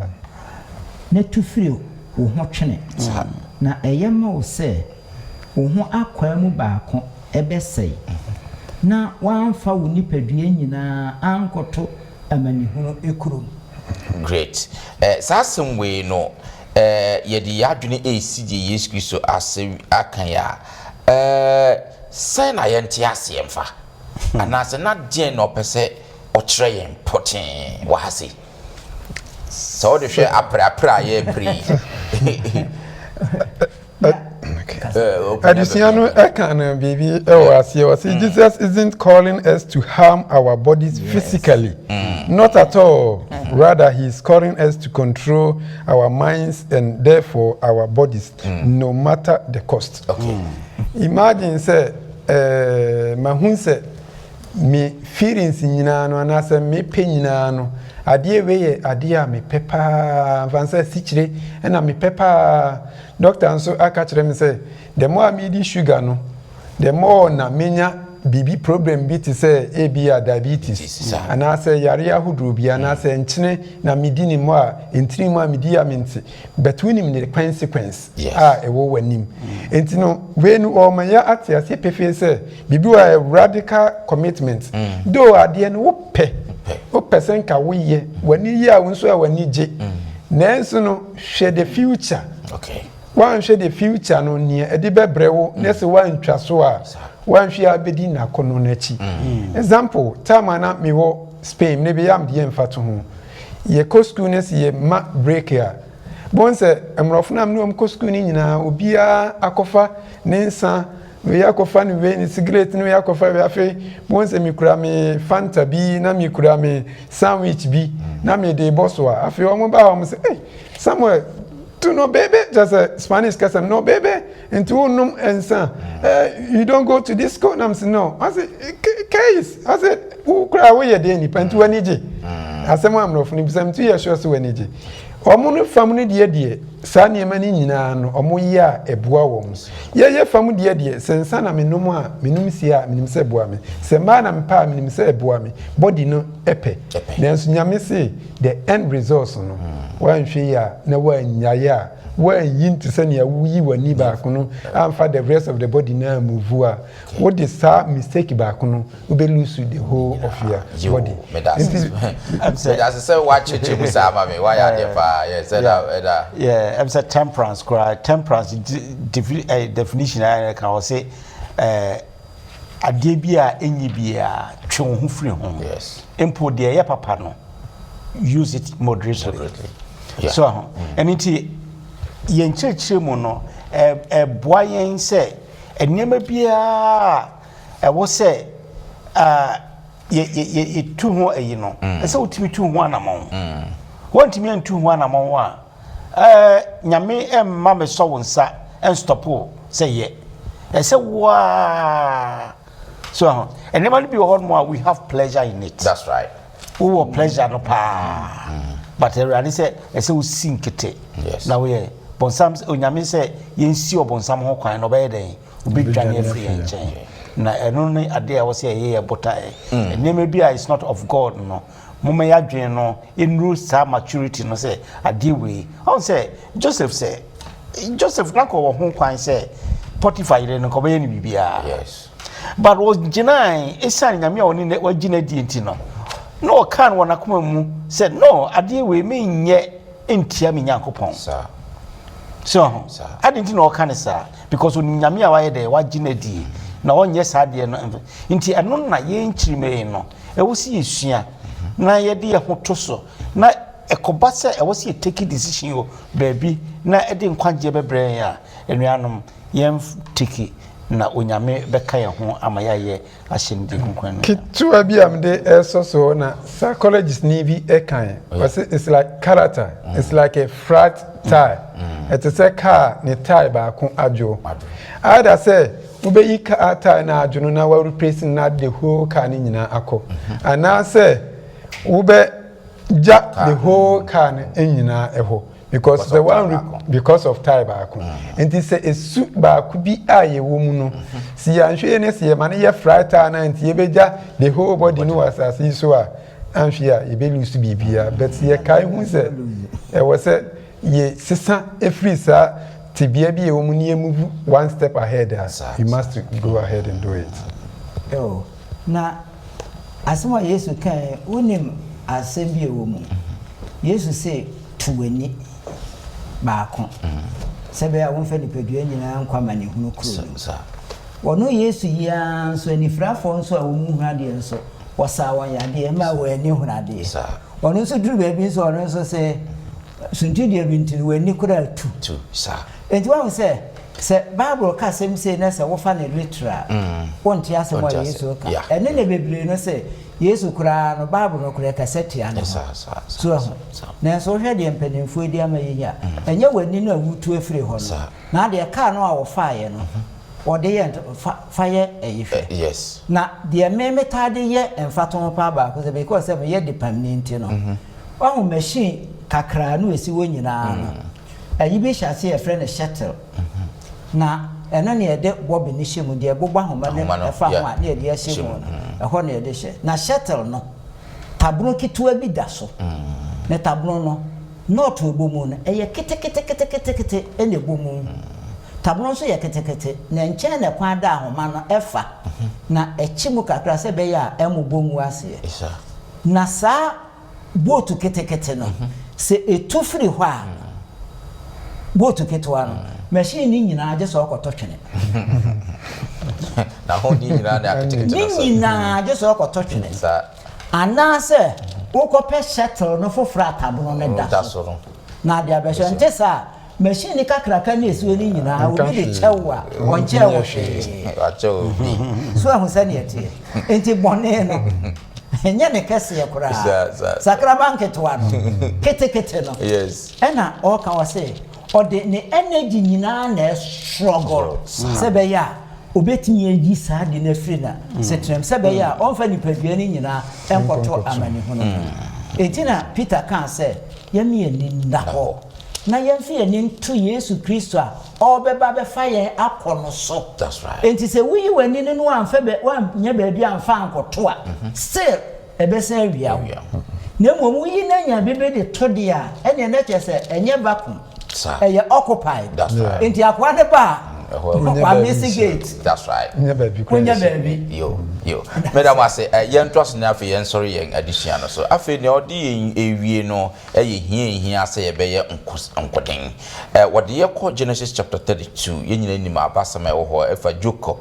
Speaker 2: na tu firi wo ho twene na eyema wo se wo ho akwa mu baako ebesei na wamfa wo nipadua nyina ankoto amanihunu ekurum
Speaker 1: great sasem we no yedi yadwene esidi Yesu Kristo ase akan ya sai na yente ase yemfa anase na den no pese o kire yen poten wa hase So the share apra ye pre.
Speaker 3: Additional Ekan baby Jesus isn't calling us to harm our bodies physically. Not at all. Rather, he's calling us to control our minds and therefore our bodies, no matter the cost.
Speaker 1: Okay.
Speaker 3: Imagine say mahun say me feelings nyina no anase me pain nyina no adie we adie me pepa fancy sichire na me pepa doctor nso aka kire me say the more me di sugar no the more na menya bibi problem bi ti say ebia diabetes anase yare ahuduro bi anase nchene na medi ni mo a entini mo a medi a menti but we nim the consequence ewo wanim enti no we no o manya atiase pefe say bibi wa radical commitment do ade no wo person ka wo ye wani ye a wonso a wani je nanso no hwe the future.
Speaker 1: Okay.
Speaker 3: One share the future no near a debrewo, ness one trasoa, one share bedi na kononechi. Example, Tamana me wo Spain, maybe I'm the enfatuhum. Ye coscunes ye mat breaker. Bonse, Rofnam no coscuni na ubia akofa, nensa, we akofa ni ve ni cigarette no akofa we afi, bonse mi kura me Fanta bi, na mi kura me sandwich bi, na me de boswa. Afi omo ba omo say, hey, somewhere to no baby, just a Spanish custom, no baby, and to no and son. You don't go to this school, I'm saying no. I said, case. I said, who cry away a day, and to an EG. I said, I'm not from him, 2 years sure to an EG. Omo family dear, Sanya Manina, or Moya, a boaworms. Ye family dear, Sensana Minuma, Minumsia, Minimse Boame, Semana and Pa, Minimse Boame, body no epe. Then Sunyamisi, the end result. One share, no one yaya, when yin to send ya we were ni bakuno, and for the rest of the body now move. What is that mistake bakuno, will be lose the whole of your body.
Speaker 1: I'm saying, as I said, watch it, why are they fire?
Speaker 5: Yeah, I'm saying temperance, cry temperance definition. I can say, a debia, any beer, chon free home.
Speaker 1: Yes.
Speaker 5: Import the papa no. Use it moderately. Yeah. So, and it yen church mono a boy say, and never be a was say, ye 2 more, you know, and so to me 2 1 among 1 to me and 2 1 among 1. Yame and mamma saw and sat and stop say ye. I said, wow. So, and never be one more, we have pleasure in it.
Speaker 1: That's right.
Speaker 5: Oh, pleasure no pa. But I said, I say we sink it.
Speaker 1: Yes.
Speaker 5: Now we bonsam onyame say yensi obonsam ho kwan no be den obi dwan afri enchen. Na eno ne ade a wo say ye bota e. Neme bia is not of God no. Mama ya dwen no enru sa maturity no say ade we. On say Joseph na ko ho kwan say Potiphar ile no ko be ni bibia.
Speaker 1: Yes.
Speaker 5: But was jinai esan nyame a woni wa gina di ntino. No can one akuma said no ade we me nye entia me nyankopon
Speaker 1: sir.
Speaker 5: So I didn't know can sir because when nyame a wa ye wa gina di na onye sa de no nti eno na ye nchiri me no e wo si esua na ye de ho to so na ekoba se e wo si take decision yo baby na e de nkwaje bebre ya enuanom ye take na onyame beka ye ho amayaye ahyemdi konkwan
Speaker 3: kitu abi amde so na psychologist ni bi ekan it's like character it's like a flat tire it is a car ne tire ba ko adwo ada say ube yi car tire na adwo na wa replace na the whole car ni nyina akọ ana say ube ja the whole car ni nyina eho because the one because of tire baako and it say esu baako bi aye wo mu no si anhwe ne se ma ne ye frata na nti ye beja the whole body no was as so a anhwe a ye be lose bibia but ye kai hu se e wo se ye sisa every sa tibia bi e wo mu ne move one step ahead you must go ahead and do it.
Speaker 2: Oh na asema Yesu kan unim asem bi e wo mu Yesu say tuweni baako sebe a wonfa nipadua nyina nkwama ne hunu kuro wono Yesu ya nso anifrafo nso a womu hade nso wosa wan yade ma wo ani hunade wono nso duru baabi nso wono nso se sunti dia binti we ni kura
Speaker 1: tu sa
Speaker 2: enti wa say Bible ka sem say na say wo fa na literal wonti asem wa Yesu ka ene ne bebre no say Yesu kura no Bible no kura ka setia no so na so hwe de mpanimfo di amayiya enye wani no awutu afiri ho no na de ka no a wo fa ye no ode ye fa ye eyife
Speaker 1: yes
Speaker 2: na de memeta de ye emfato pa ba ko se because say ye dependent no wa machine kakra no esi wo nyina no ayi be hyase ye friend shuttle na eno ne de bob ni hyemu de bogba homa ne fa ho a ne de hyemu no ho ne de hye na shuttle no tabro kitua bi da so ne tabro no not ebomu no eye kete ene ebomu tabro so ye kete na nche na kwa da homa no efa na echimu kakra se be ya emu bomu ase na sa boat kete no se etufiri ho a boat ketwa no machine ni nyina je so okoto twene
Speaker 1: na ho ni nyina na akete
Speaker 2: ni nyina je so okoto twene ana se ukope shuttle no fofra tabno ne da so na dia be so ntesa machine ni kakraka na esu ni nyina obi de chewa onche wo hwe
Speaker 1: acho bi
Speaker 2: so ahusani ete enti bone no enye ne kese ya kura sakrabanke toano kete no
Speaker 1: yes
Speaker 2: ena o ka wase o de ne energy nyina na struggle sebe ya obetimi agi saa de na free na setrem sebe ya on fa nipadua ni nyina enkoto amani hono etina Peter kan say yemi ani ndaho na yemfi ani nto Yesu Kristo a obeba be fa ye akono so
Speaker 1: that's right
Speaker 2: enti se wi wani no amfa be wan nya ba bia amfa ankoto a still ebesa awia na momu yi na nya bebe de to de a ene na chese enye vacuum eye occupied
Speaker 1: that's right
Speaker 2: enti akwa de ba kwa gate
Speaker 1: that's right
Speaker 3: nya baby
Speaker 2: kunya baby
Speaker 1: yo madam I say yen trust na afi yen sorry yen addition no so afi ne odi ewie no eye hia say ye be ye nkoden what the call Genesis chapter 32 yen nyina nim abasama e wo ho efa Jacob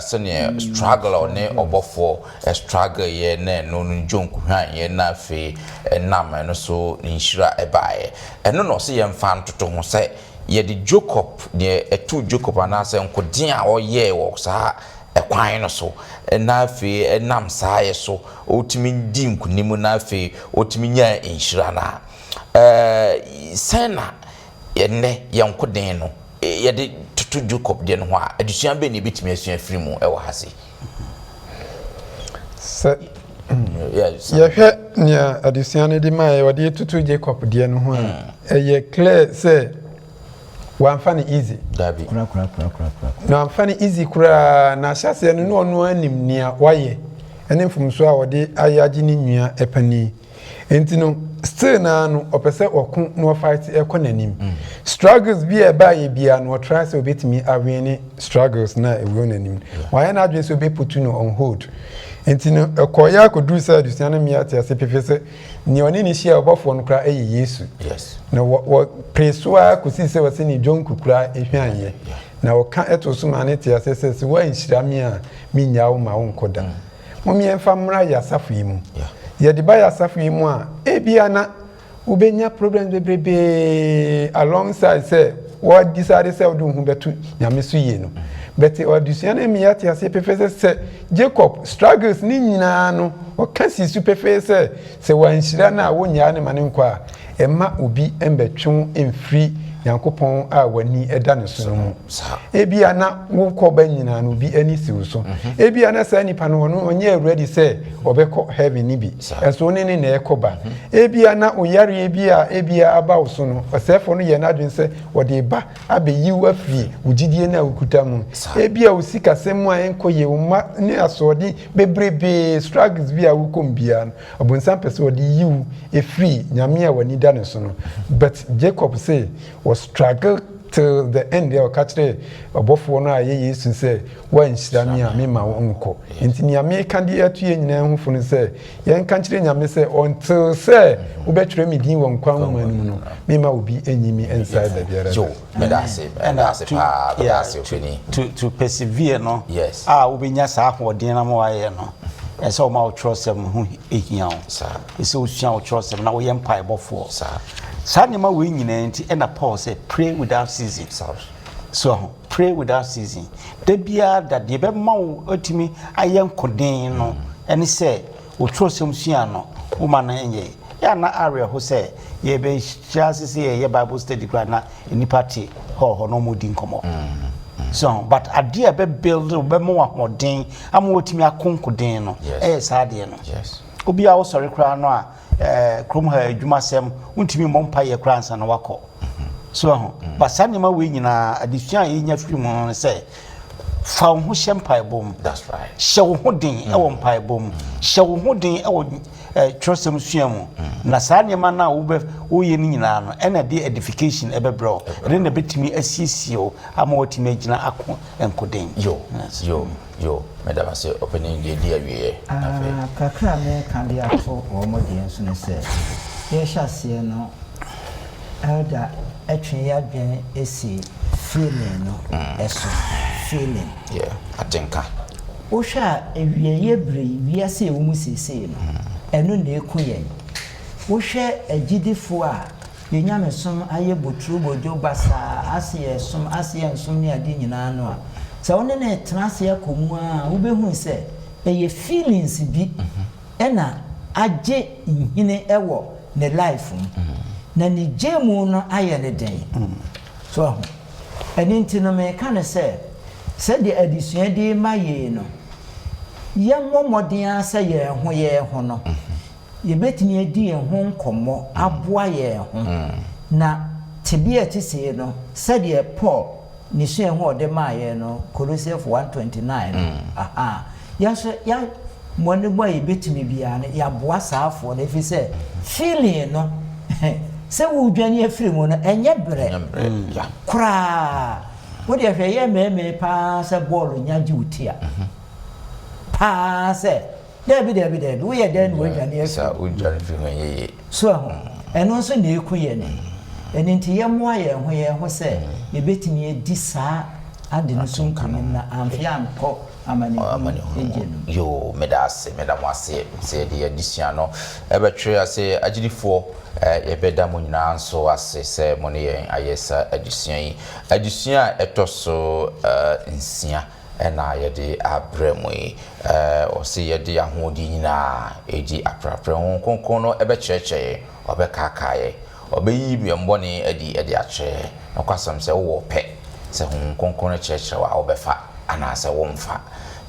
Speaker 1: sene struggle ne obofo struggle ye na no njonku hwan ye na afi nam no so nshira ebae eno no se yen fan toto ho say ye di Jacob ne etu Jacob anase nkodin a oye wo sa ekwan no so na afi enam saaye so otimi ndi nkunimu na afi otimi nya enhira na sena ye ne yenkodin no ye di tutu Jacob de no ho a adusuan be ne bitimi asua firi mu e wo hase
Speaker 3: yes ye hwe ne adusuan de ma ye wode tutu Jacob de no ho a ye clear say one funny easy
Speaker 1: dabi
Speaker 2: kura
Speaker 3: no funny easy kura na hyase no no anim nia waye ene mfumso a wode ayaji ni nua epani enti no still na no opese okun no fight ekonanim struggles bi e ba ye bia no try say obetimi awene struggles na ewo nanim waye na adwe so be put no on hold enti no ekoya kodu say adusian mi ate ase pefese ni oni ni hia obofo no kra eyi Yesu
Speaker 1: yes
Speaker 3: na wo presua kusi se wase ni John kukura ehwanye na wo ka eto so ma ne te ase se wo anhyira mi a mi nyawo ma wo nkoda mo mi emfa mra ya safu yimu ye de ba ya safu yimu a ebia na ubenya problems bebrebe alongside say wo decide say odu hu betu nyame so ye no but odusuan mi ate ase pefese se Jacob struggles ni nyina no o kasi su pefese se wanhyira na wo nyaa ne mane nkwa emma obi embetwe emfiri Yankopon a wani eda ne so mu ebia na wo koba nyina no bi ani siw so ebia na sa nipa no no onye ready say obekọ heaven ni bi eso ne ne ekoba ebia na oyare ebia aba wo so no osefo no ye na adwen say wode ba abeyi wo afiri ugidie na ukuta mu ebia osika semu a enkoye wo ma ne asodi bebrebe struggles bia wo kombia no obonsam pese wode yiwu efiri nyame a wani da ne so no but Jacob say struggle till the end there catch obofo no aye Yesu say wan hyira mi a me ma wonko enti nia me kan de atue nyina hufo no say yen kan kire nyame say until say ubetwere mi din won kwan mu anu no me ma obi enyimi inside the biara
Speaker 1: so me da say pa da say ofini
Speaker 5: to persevere no
Speaker 1: yes
Speaker 5: ubenya sa ahoden na mo aye no ese o ma o trust em hu ehia o
Speaker 1: sa
Speaker 5: ese o sua o trust em na wo ye mpa ebofo
Speaker 1: sa
Speaker 5: Sanima we nyinaa and a Paul say pray without ceasing. So pray without ceasing. There be that the bema ultimi I am condemned no and he say we trust him siano woman enye ya na area who say ye be chance say ye Bible study grant na any party ho no mudi nkomo. So but idea be build be more modern am ultimi akonkoden no eh saade no.
Speaker 1: Yes.
Speaker 5: Obi a wo sorry kra no a krom ha adwumasem untimi mompa ye kra ansa na wako. So but sanima we nyina adisua ye nya firi mu say fa wo ho hyempa bom.
Speaker 1: That's right.
Speaker 5: Hye wo ho den e wo mpa bom. Hye wo ho den e wo trosem suamu. Na sanima na wo ye ni nyina no e na de edification e be bro. Re na betimi asiesio ama wotimi agina ako enkoden.
Speaker 1: Yo, madam, I say opening the idea we
Speaker 2: kakra me kan dia to wo mo de enso ne se ye hyasie no elder atwe ya dwen esi feeling no eso feeling
Speaker 1: atenka
Speaker 2: wo hwa ewie ye bre wi ase wo mu sese no eno na eku yen wo hwa agidifo a ye nyame som aye botru bojo basa ase ye som ase ye som ne ade nyina no a so one na trance akomu a wo behu se eye feelings bi ena age nhine ewo ne life na ni jemu no aye ne den so eni ntino me kan se de adisua de maye no ye momoden asa ye ho no ye betini adi ye ho nkomo aboa ye ho na tebia tise no de Paul ni so ho de maye no Colossians 1:29 ya mone boy ye betini bia no ya boa saafo na fi se feeling no se wo dwane afiri mu no enye bre kra wo de hwe ye meme pa se ball nya ji utia pa se debi wo ye den wo dwane afiri
Speaker 1: sa wo dwane fi ho ye
Speaker 2: so ho eno so na eku ye ne enti ye mo aye ho se ye betimi edi saa ade no so nkunu na amfia anko amani
Speaker 1: yo medase medamwase se de adisia no ebetwe ase agirifo yebeda mo nyina nso ase se mo ne yen ayesa adisia etoso nsia na yede abremu o se yede ahodi nyina eji aprapre ho konkon no ebekyerekye obekakaye obeyi biemboni edi ache no kwasam se wo pe se ho konkon no kyerekye wa obefa ana se wo mfa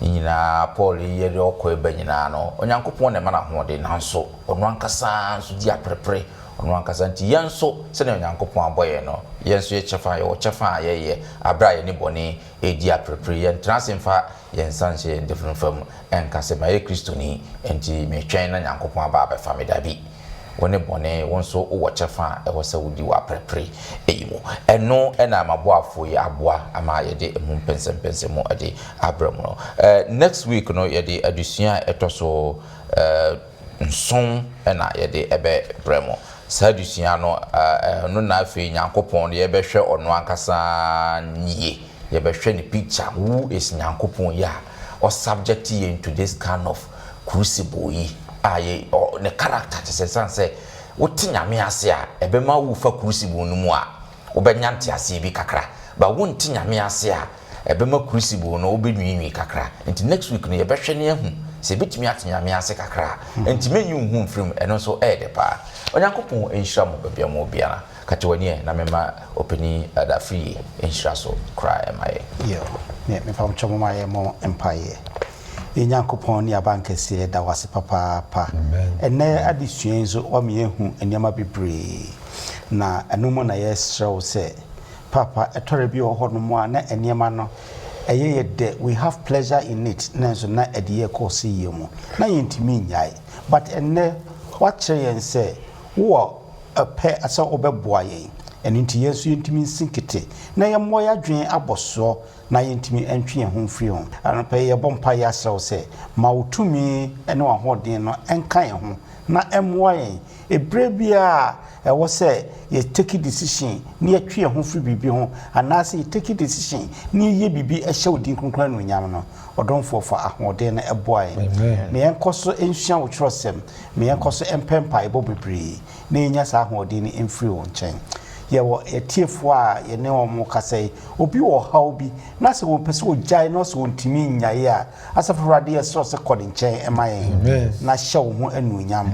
Speaker 1: nyina Paul yede okọ ebe nyina no onyankopon ne mana hode nanso ono ankasa nso di aprepre ono ankasa nti yenso se ne onyankopon aboye no yenso ye chefa ye abra ye ni boni edi aprepre yen transimfa yen sanse different from enkase ma ye Kristo ni enti metwen na nyankopon aba abefa medabi woni bone wonso wo chefa e wo se wodi wa prepare eyimo eno na maboafo ye aboa ama ye de emu pensem mo ade abram no next week no ye de adusua etoso nson na ye de ebe bremo sadusua no no na afi nyankopon ye be hwe ono ankasa nie ye be hwe ni picture who is nyankopon ya or subject ye into this kind of crucible yi aye or the character to say wote nyame ase a ebema wo fa crucible no mu a wobenya nte ase bi kakra ba wonte nyame ase a ebema crucible no obenwiinwi kakra nti next week no ye behwe ne ahu se betimi ate nyame ase kakra nti menyu hu mfrim eno so de pa onyankopon enhira mo babia mo biara katewani na mema openi da free enhira so cry emaye
Speaker 5: me fam chomo maye mo empire Nyankopon ni abankese da wase papa ene adisuen zo o me ehu enema bebre na enomo na yesrew se papa etore bi ohono mo na enema no eye de we have pleasure in it na so na ediye ko se yemu na yentimi nyai but ene what yen say wo pe asa obeboa yen ɛno nti yesu yɛntimi nsinkete na yɛmmɔ yɛadwen abɔsoɔ na yɛntimi antwe yɛn ho mfiri ho anɔpɛ yɛbɔ mpa yɛ asrɛw sɛ ma wo tumi ne w'ahoɔden no ɛnka yɛn ho na ɛmmoa yɛn ɛberɛ biara ɛwɔ sɛ yɛ take decision na yɛtwe yɛn ho firi biribi ho anaasɛ yɛ take decision na yɛyɛ biribi ɛhyɛ wo din kronkron no nyam no ɔdɔmfoɔ fa ahoɔden no ɛboa yɛn na yɛnkɔ so nsua wo twerɛsɛm na yɛnkɔ so ɛmpɛ mpaebɔ bebree na yɛnya saa ahoɔden no ɛmfiri wo nkyɛn yɛwɔ yɛtiefoɔ a yɛne wɔn kasa yi obi wɔ haw bi na sɛ wɔn pɛ sɛ wɔgyae na sɛ wɔntumi nnyae a asafo Awurade yɛsrɛ sɛ kɔ ne nkyɛn ɛma yɛn na hyɛ wo ho anuonyam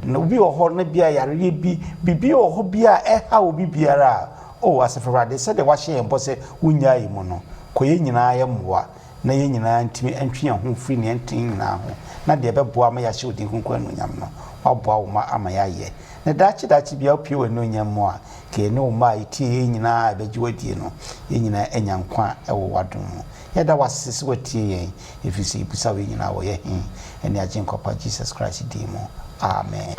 Speaker 5: na obi wɔ hɔ na bia yareɛ bi biribi wɔ hɔ bi a ɛha obi biara a o asafo Awurade sɛdeɛ wahyɛ yɛn bɔ sɛ wonnyae mu no kɔ yɛn nyinaa yɛ mmoa na yɛn nyinaa ntumi ntwe yɛn ho firi ne yɛntwe nyinaa ho na deɛ ɛbɛboa ma yɛahyɛ odin kronkron anuonyam no waboa wo ma ama yɛayɛ na daakye bia wopie wɔ anuonyam mu a ke ne wo ma itie yɛn nyinaa ɛbɛgye wadie no yɛn nyinaa anya nkwa ɛwɔ wadom mu yɛda wasese sɛ watie yɛn ɛfiri sɛ yɛbusa wo nyinaa wɔyɛ he ɛne agye nkɔpa Jesus Christ din mu amen.